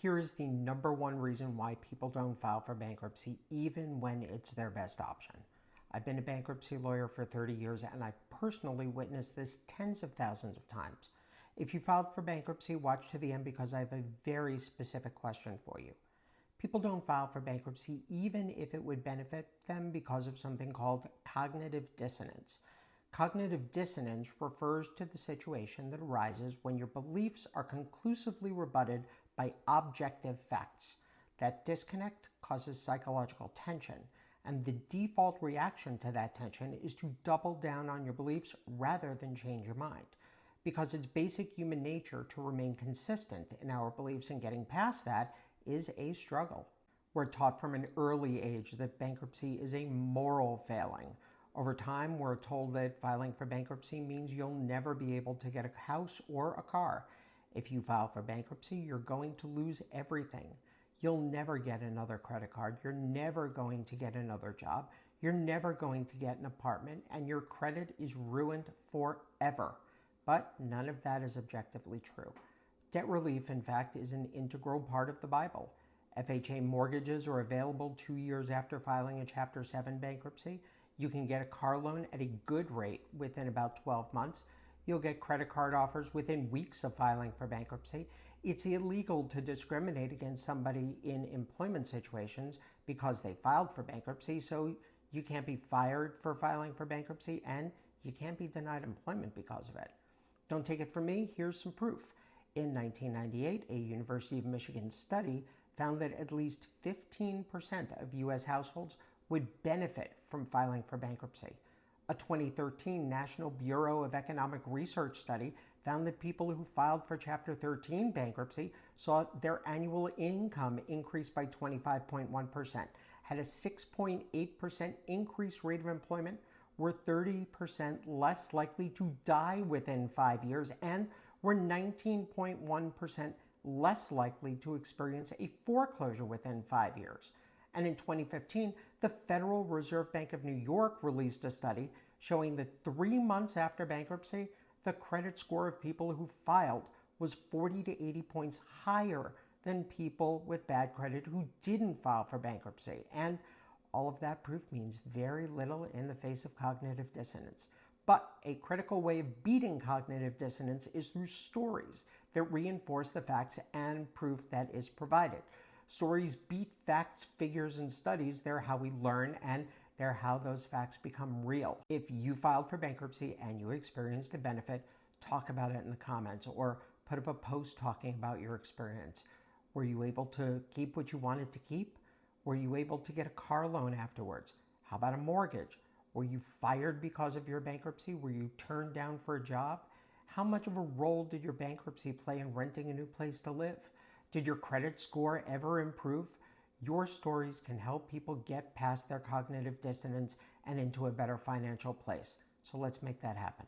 Here is the number one reason why people don't file for bankruptcy even when it's their best option. I've been a bankruptcy lawyer for 30 years and I've personally witnessed this tens of thousands of times. If you filed for bankruptcy, watch to the end because I have a very specific question for you. People don't file for bankruptcy even if it would benefit them because of something called cognitive dissonance. Cognitive dissonance refers to the situation that arises when your beliefs are conclusively rebutted by objective facts. That disconnect causes psychological tension, and the default reaction to that tension is to double down on your beliefs rather than change your mind. Because it's basic human nature to remain consistent in our beliefs, and getting past that is a struggle. We're taught from an early age that bankruptcy is a moral failing. Over time, we're told that filing for bankruptcy means you'll never be able to get a house or a car. If you file for bankruptcy, you're going to lose everything. You'll never get another credit card. You're never going to get another job. You're never going to get an apartment, and your credit is ruined forever. But none of that is objectively true. Debt relief, in fact, is an integral part of the Bible. FHA mortgages are available 2 years after filing a Chapter 7 bankruptcy. You can get a car loan at a good rate within about 12 months. You'll get credit card offers within weeks of filing for bankruptcy. It's illegal to discriminate against somebody in employment situations because they filed for bankruptcy, so you can't be fired for filing for bankruptcy, and you can't be denied employment because of it. Don't take it from me, here's some proof. In 1998, a University of Michigan study found that at least 15% of U.S. households would benefit from filing for bankruptcy. A 2013 National Bureau of Economic Research study found that people who filed for Chapter 13 bankruptcy saw their annual income increase by 25.1%, had a 6.8% increased rate of employment, were 30% less likely to die within 5 years, and were 19.1% less likely to experience a foreclosure within 5 years. And in 2015, the Federal Reserve Bank of New York released a study showing that 3 months after bankruptcy, the credit score of people who filed was 40 to 80 points higher than people with bad credit who didn't file for bankruptcy. And all of that proof means very little in the face of cognitive dissonance. But a critical way of beating cognitive dissonance is through stories that reinforce the facts and proof that is provided. Stories beat facts, figures, and studies. They're how we learn, and they're how those facts become real. If you filed for bankruptcy and you experienced a benefit, talk about it in the comments or put up a post talking about your experience. Were you able to keep what you wanted to keep? Were you able to get a car loan afterwards? How about a mortgage? Were you fired because of your bankruptcy? Were you turned down for a job? How much of a role did your bankruptcy play in renting a new place to live? Did your credit score ever improve? Your stories can help people get past their cognitive dissonance and into a better financial place. So let's make that happen.